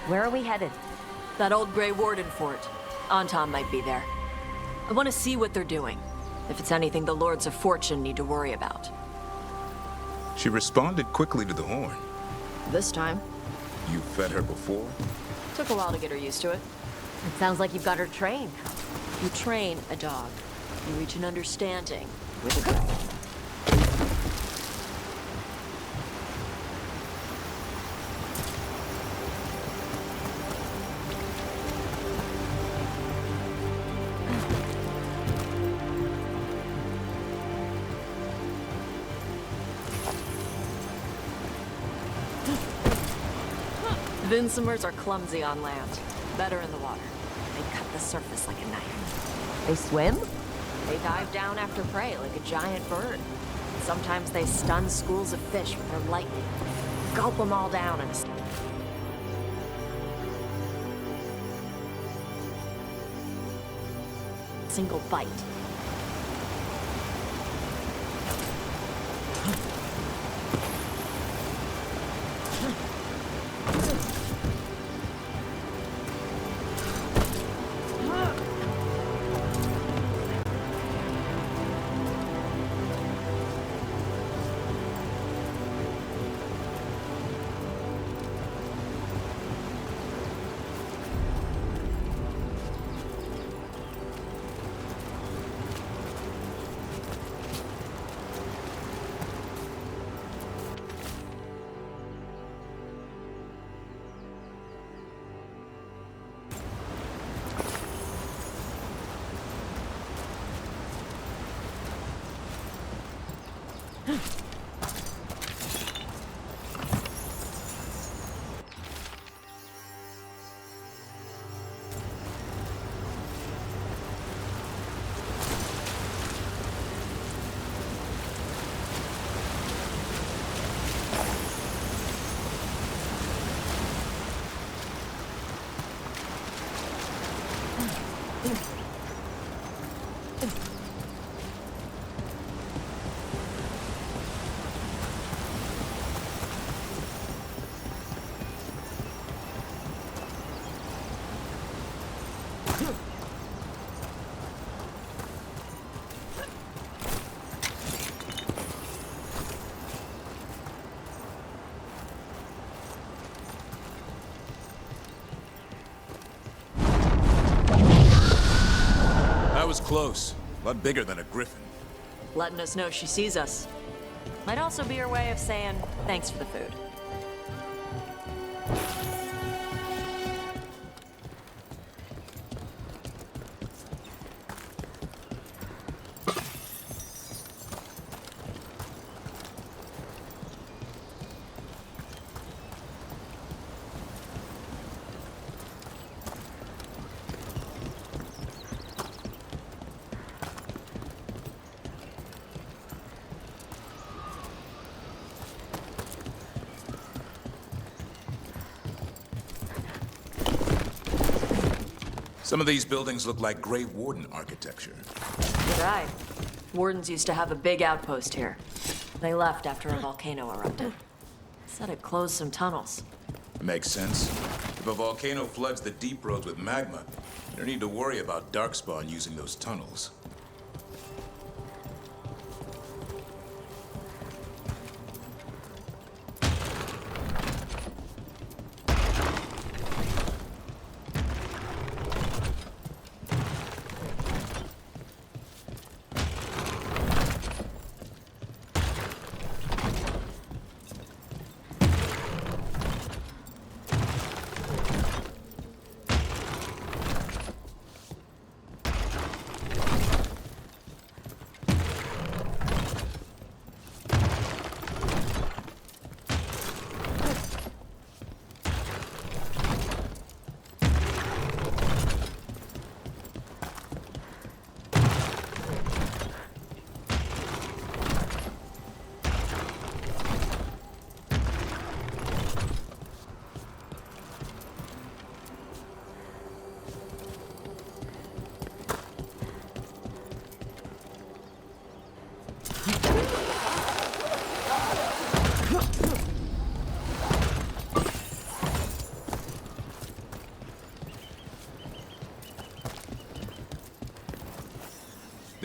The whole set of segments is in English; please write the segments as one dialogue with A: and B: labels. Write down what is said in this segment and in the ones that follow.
A: Where are we headed?
B: That old Grey Warden fort. Anton might be there. I want to see what they're doing. If it's anything the Lords of Fortune need to worry about.
C: She responded quickly to the horn.
B: This time.
C: You fed her before?
B: Took a while to get her used to it.
A: It sounds like you've got her trained.
B: You train a dog. You reach an understanding with a dog. Vinsomers are clumsy on land, better in the water. They cut the surface like a knife.
A: They swim?
B: They dive down after prey like a giant bird. Sometimes they stun schools of fish with their lightning. Gulp them all down in a single bite.
C: That was close. A lot bigger than a griffin.
B: Letting us know she sees us. Might also be her way of saying thanks for the food.
C: Some of these buildings look like Grey Warden architecture.
B: You're right. Wardens used to have a big outpost here. They left after a volcano erupted. Said it closed some tunnels.
C: Makes sense. If a volcano floods the deep roads with magma, you don't need to worry about Darkspawn using those tunnels.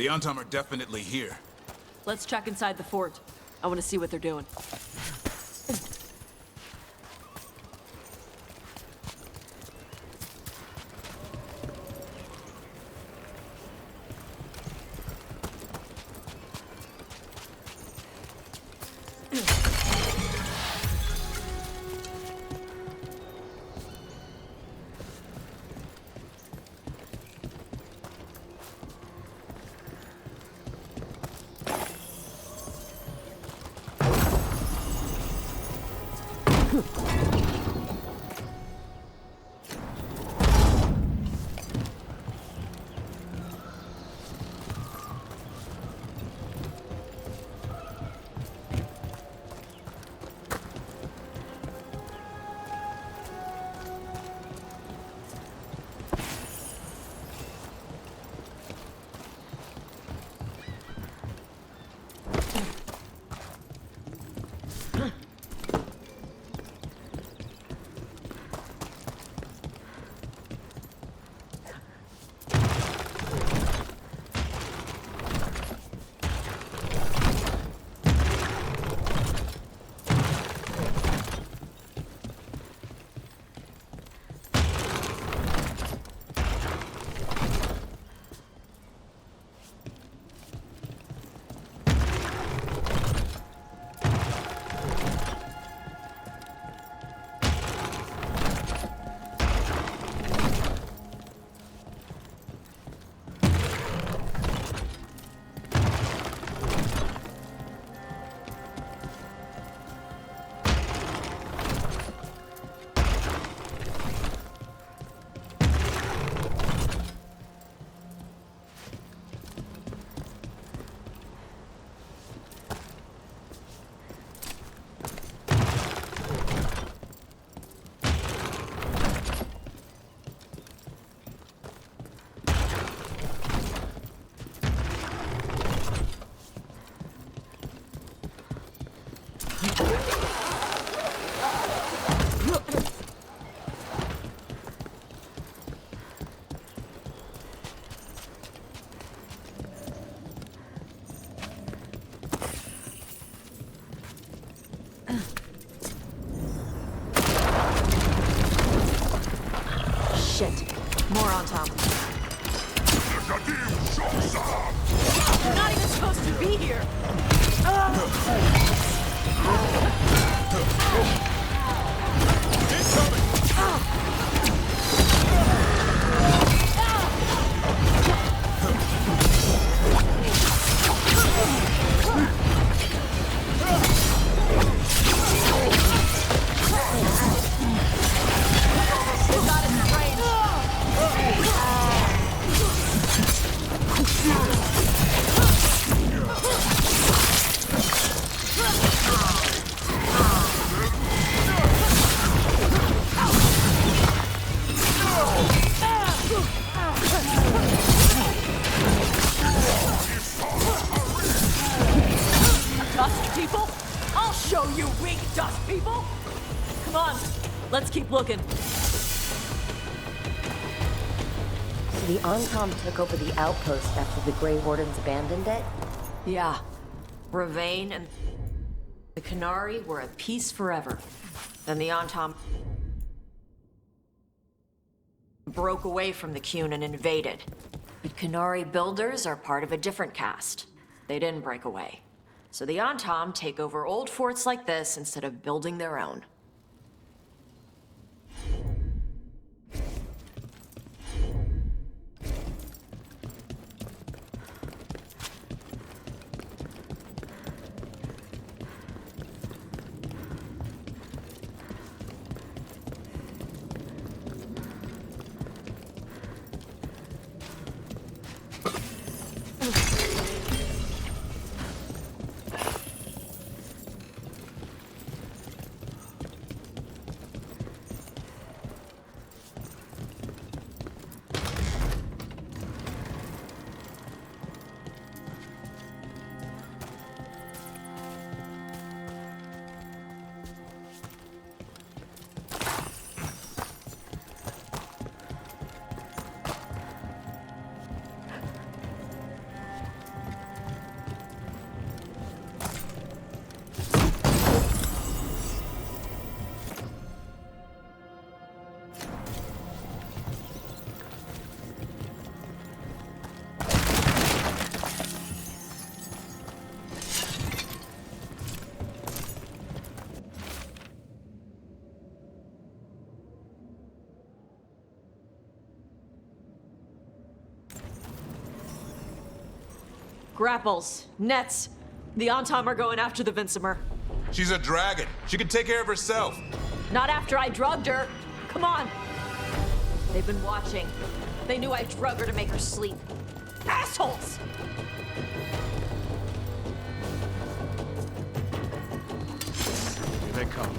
C: The Antom are definitely here.
B: Let's check inside the fort. I want to see what they're doing. Shit. More on top. You're not even supposed to be here! Let's keep looking.
A: So the Antom took over the outpost after the Grey Wardens abandoned it?
B: Yeah. Ravain and the Qunari were at peace forever. Then the Antom broke away from the Qun and invaded. But Qunari builders are part of a different caste. They didn't break away. So the Antom take over old forts like this instead of building their own. Grapples, nets. The Antom are going after the Vincimer.
C: She's a dragon. She can take care of herself.
B: Not after I drugged her. Come on. They've been watching. They knew I drug her to make her sleep. Assholes!
D: Here they come.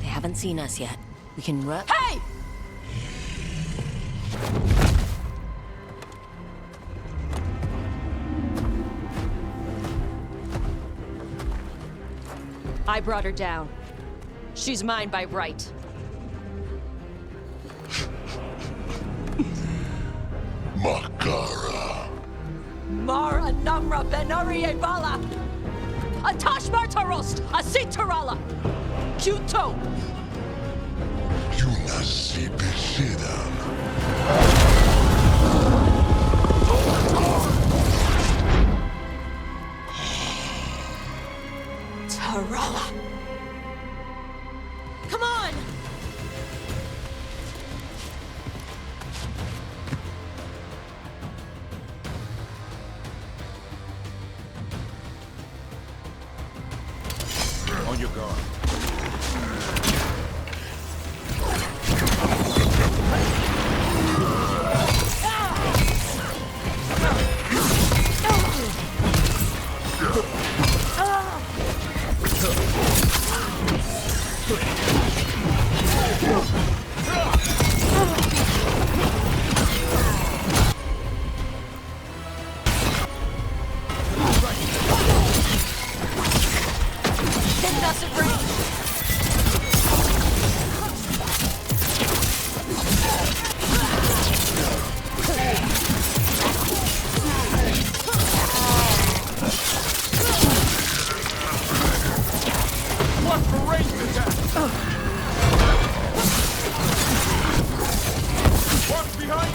A: Haven't seen us yet. We can run.
B: Hey! I brought her down. She's mine by right.
E: Makara.
B: Mara Namra Benari Bala! Atash Martarost! Asitarala! Kyuto!
E: Yunasi Besidam.
B: Tarala! Come on!
D: On your guard.
B: Keeping us at range.
D: Watch for ranged attack! Watch behind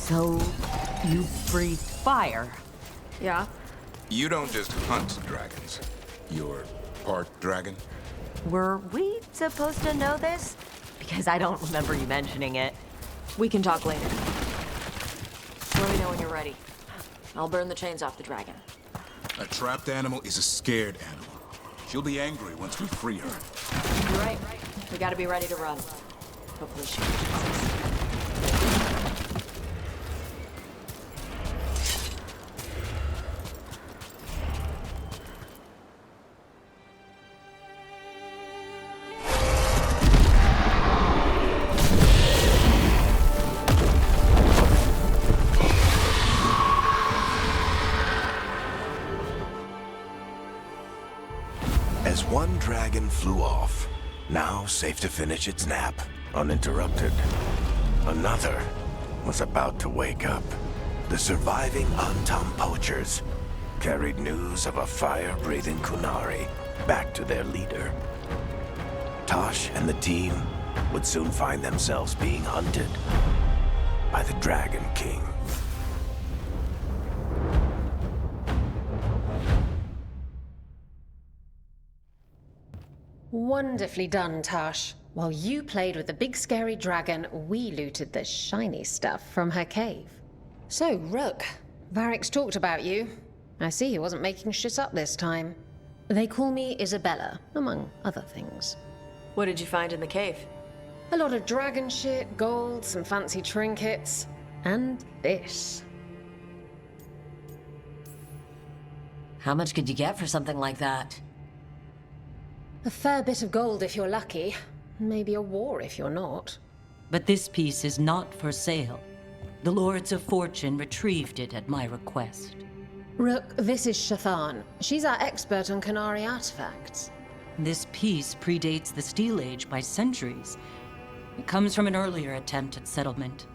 F: So, you breathe fire.
B: Yeah?
C: You don't just hunt dragons. You're part dragon?
A: Were we supposed to know this? Because I don't remember you mentioning it.
B: We can talk later. Let me know when you're ready. I'll burn the chains off the dragon.
C: A trapped animal is a scared animal. She'll be angry once we free her.
B: You're right. We gotta be ready to run. Hopefully she reaches us.
G: As one dragon flew off, now safe to finish its nap, uninterrupted, another was about to wake up. The surviving Antam poachers carried news of a fire-breathing Kunari back to their leader. Tosh and the team would soon find themselves being hunted by the Dragon King.
H: Wonderfully done, Tash. While you played with the big scary dragon, we looted the shiny stuff from her cave. So, Rook, Varric's talked about you. I see he wasn't making shit up this time. They call me Isabella, among other things.
B: What did you find in the cave?
H: A lot of dragon shit, gold, some fancy trinkets, and this.
A: How much could you get for something like that?
H: A fair bit of gold if you're lucky. Maybe a war if you're not.
F: But this piece is not for sale. The Lords of Fortune retrieved it at my request.
H: Rook, this is Shathan. She's our expert on Kunari artifacts.
F: This piece predates the Steel Age by centuries. It comes from an earlier attempt at settlement.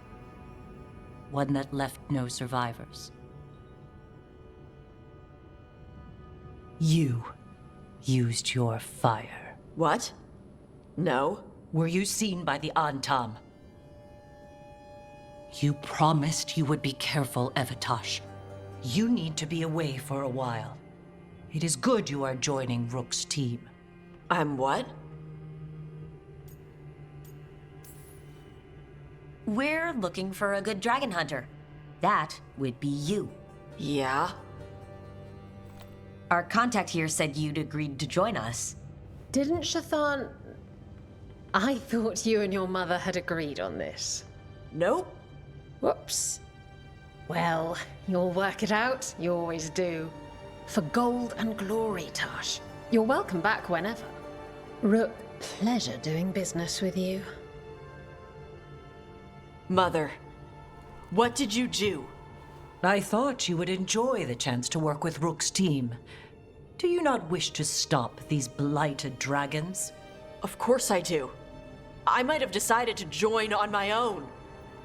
F: One that left no survivors. You used your fire.
B: What? No.
F: Were you seen by the Antam? You promised you would be careful, Evatosh. You need to be away for a while. It is good you are joining Rook's team.
B: I'm what?
A: We're looking for a good dragon hunter. That would be you.
B: Yeah?
A: Our contact here said you'd agreed to join us.
H: Didn't Shathan... I thought you and your mother had agreed on this.
B: Nope.
H: Whoops. Well, you'll work it out. You always do. For gold and glory, Tash. You're welcome back whenever. Rook, pleasure doing business with you.
B: Mother, what did you do?
F: I thought you would enjoy the chance to work with Rook's team. Do you not wish to stop these blighted dragons?
B: Of course I do. I might have decided to join on my own.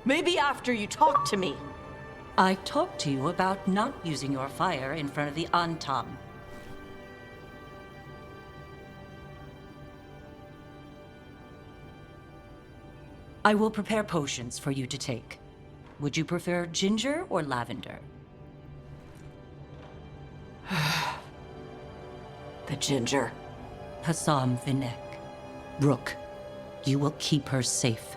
B: Maybe after you talked to me.
F: I talked to you about not using your fire in front of the Antam. I will prepare potions for you to take. Would you prefer ginger or lavender?
B: The ginger.
F: Hassam Vinek. Rook, you will keep her safe.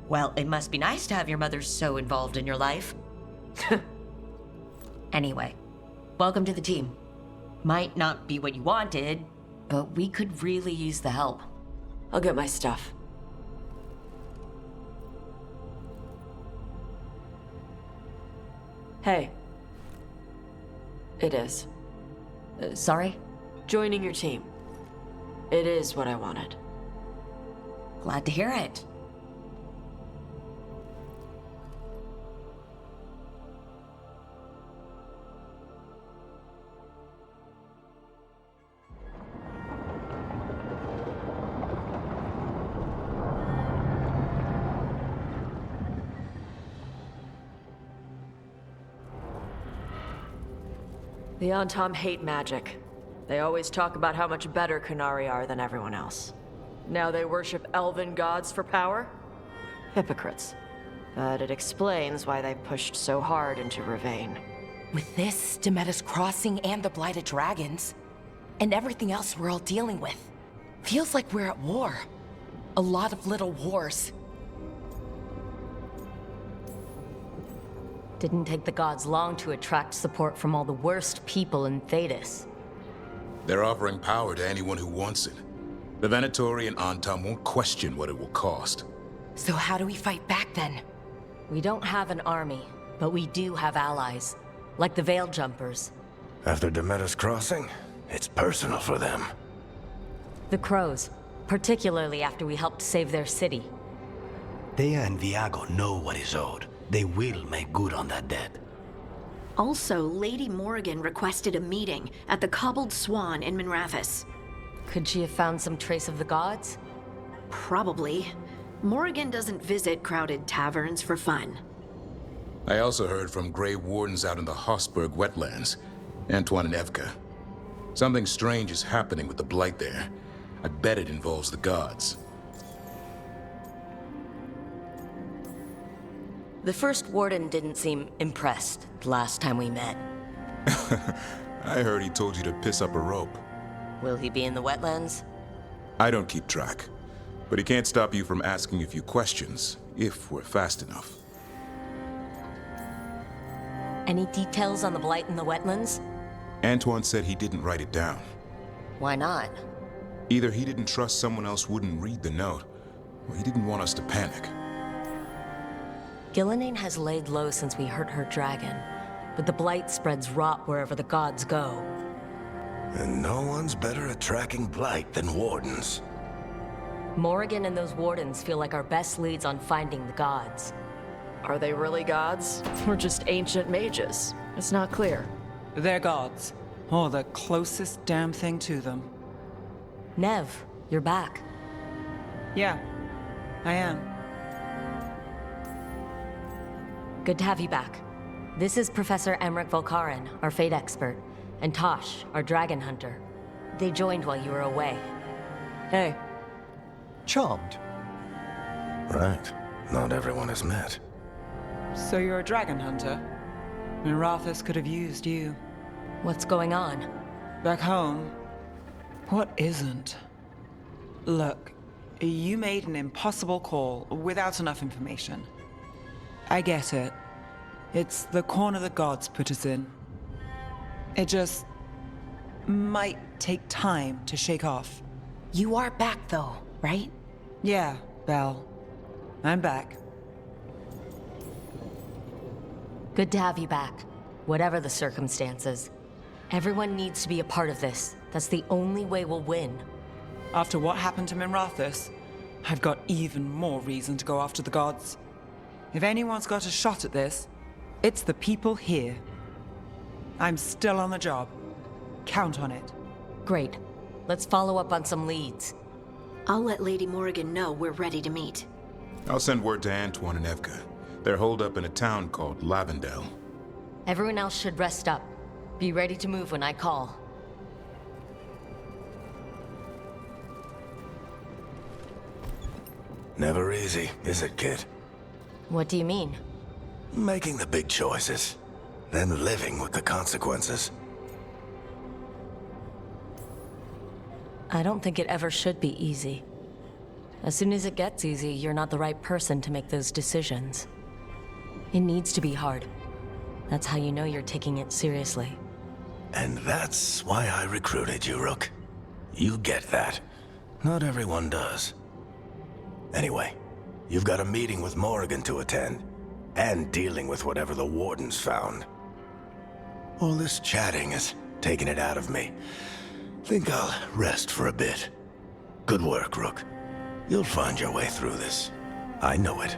I: Well, it must be nice to have your mother so involved in your life. Anyway, welcome to the team. Might not be what you wanted, but we could really use the help.
B: I'll get my stuff. Hey. It is.
I: Sorry?
B: Joining your team. It is what I wanted.
I: Glad to hear it.
B: The Antom hate magic. They always talk about how much better Qunari are than everyone else. Now they worship elven gods for power? Hypocrites. But it explains why they pushed so hard into Ravane.
J: With this, Demeter's Crossing and the Blighted Dragons, and everything else we're all dealing with, feels like we're at war. A lot of little wars.
I: Didn't take the gods long to attract support from all the worst people in Thedas.
C: They're offering power to anyone who wants it. The Venatori and Antom won't question what it will cost.
J: So how do we fight back then?
I: We don't have an army, but we do have allies, like the Veil Jumpers.
G: After Demeter's Crossing, it's personal for them.
I: The Crows, particularly after we helped save their city.
K: Thea and Viago know what is owed. They will make good on that debt.
L: Also, Lady Morrigan requested a meeting at the Cobbled Swan in Minrathous.
I: Could she have found some trace of the gods?
L: Probably. Morrigan doesn't visit crowded taverns for fun.
C: I also heard from Grey Wardens out in the Hossberg wetlands, Antoine and Evka. Something strange is happening with the Blight there. I bet it involves the gods.
I: The first warden didn't seem impressed the last time we met.
C: I heard he told you to piss up a rope.
I: Will he be in the wetlands?
C: I don't keep track, but he can't stop you from asking a few questions, if we're fast enough.
I: Any details on the Blight in the wetlands?
C: Antoine said he didn't write it down.
I: Why not?
C: Either he didn't trust someone else wouldn't read the note, or he didn't want us to panic.
I: Gillenane has laid low since we hurt her dragon, but the Blight spreads rot wherever the gods go.
G: And no one's better at tracking Blight than Wardens.
I: Morrigan and those Wardens feel like our best leads on finding the gods.
B: Are they really gods? Or just ancient mages? It's not clear.
M: They're gods. Or the closest damn thing to them.
I: Nev, you're back.
M: Yeah, I am.
I: Good to have you back. This is Professor Emmerich Volkaren, our fate expert, and Tosh, our dragon hunter. They joined while you were away.
B: Hey.
K: Charmed.
G: Right. Not everyone has met.
M: So you're a dragon hunter? Minrathous could have used you.
I: What's going on?
M: Back home, what isn't? Look, you made an impossible call without enough information. I get it. It's the corner the gods put us in. It just might take time to shake off.
J: You are back though, right?
M: Yeah, Belle. I'm back.
I: Good to have you back, whatever the circumstances. Everyone needs to be a part of this. That's the only way we'll win.
M: After what happened to Minrathous, I've got even more reason to go after the gods. If anyone's got a shot at this, it's the people here. I'm still on the job. Count on it.
I: Great. Let's follow up on some leads.
L: I'll let Lady Morrigan know we're ready to meet.
C: I'll send word to Antoine and Evka. They're holed up in a town called Lavendel.
I: Everyone else should rest up. Be ready to move when I call.
G: Never easy, is it, kid?
I: What do you mean?
G: Making the big choices, then living with the consequences.
I: I don't think it ever should be easy. As soon as it gets easy, you're not the right person to make those decisions. It needs to be hard. That's how you know you're taking it seriously.
G: And that's why I recruited you, Rook. You get that. Not everyone does. Anyway, you've got a meeting with Morrigan to attend, and dealing with whatever the Wardens found. All this chatting is taking it out of me. Think I'll rest for a bit. Good work, Rook. You'll find your way through this. I know it.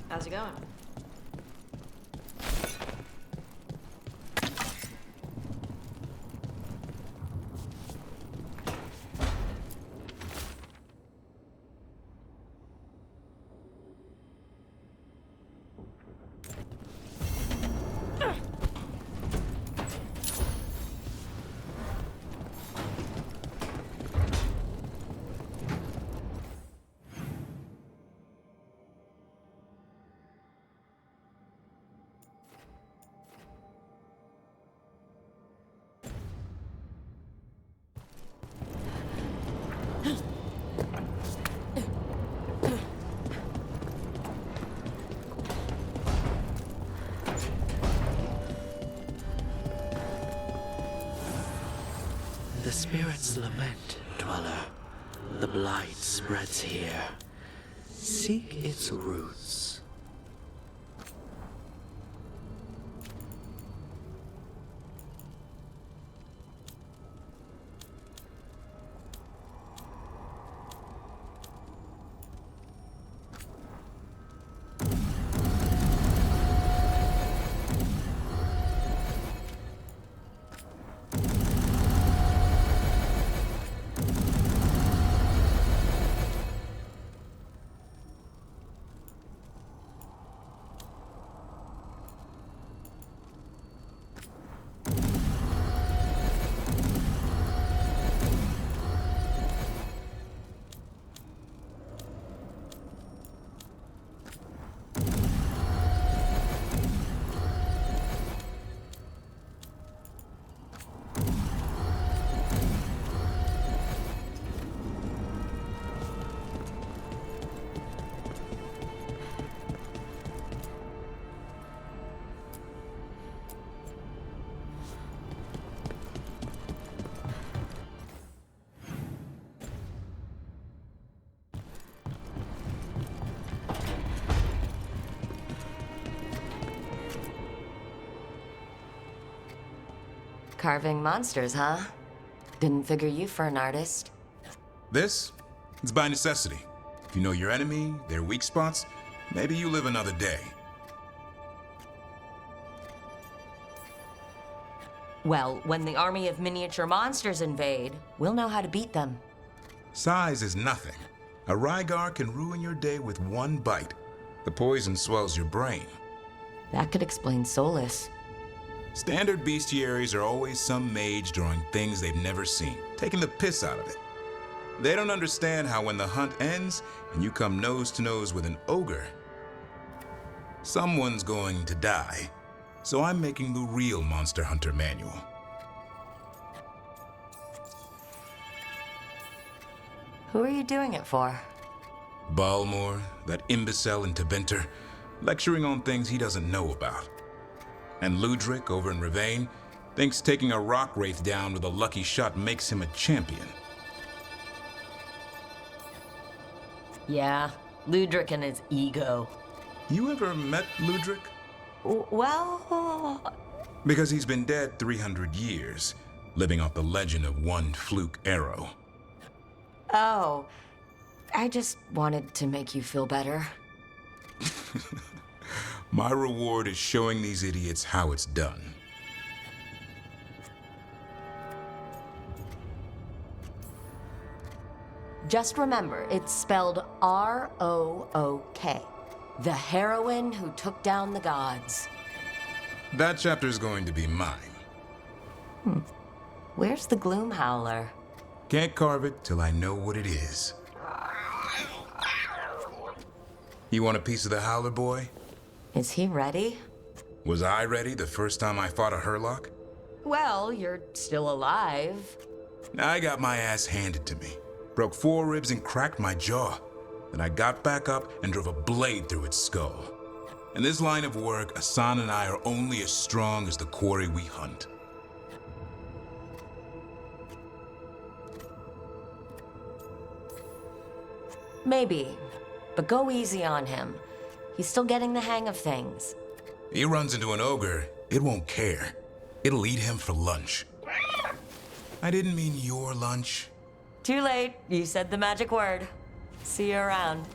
B: How's it going?
K: The spirits lament, dweller.
N: The blight spreads here. Seek its roots.
I: Carving monsters, huh? Didn't figure you for an artist.
C: This? It's by necessity. If you know your enemy, their weak spots, maybe you live another day.
I: Well, when the army of miniature monsters invade, we'll know how to beat them.
C: Size is nothing. A Rygar can ruin your day with one bite. The poison swells your brain.
I: That could explain Solus.
C: Standard bestiaries are always some mage drawing things they've never seen, taking the piss out of it. They don't understand how when the hunt ends and you come nose to nose with an ogre, someone's going to die. So I'm making the real Monster Hunter manual.
I: Who are you doing it for?
C: Balmor, that imbecile in Tebenter, lecturing on things he doesn't know about. And Ludric over in Ravane thinks taking a rock wraith down with a lucky shot makes him a champion.
I: Yeah, Ludric and his ego.
C: You ever met Ludric?
I: Well...
C: Because he's been dead 300 years, living off the legend of one fluke arrow.
I: Oh, I just wanted to make you feel better.
C: My reward is showing these idiots how it's done.
I: Just remember, it's spelled R-O-O-K. The heroine who took down the gods.
C: That chapter's going to be mine.
I: Where's the Gloom Howler?
C: Can't carve it till I know what it is. You want a piece of the Howler, boy?
I: Is he ready?
C: Was I ready the first time I fought a Hurlock?
I: Well, you're still alive.
C: I got my ass handed to me. Broke 4 ribs and cracked my jaw. Then I got back up and drove a blade through its skull. In this line of work, Asan and I are only as strong as the quarry we hunt.
I: Maybe, but go easy on him. He's still getting the hang of things.
C: He runs into an ogre, it won't care. It'll eat him for lunch. I didn't mean your lunch.
I: Too late. You said the magic word. See you around.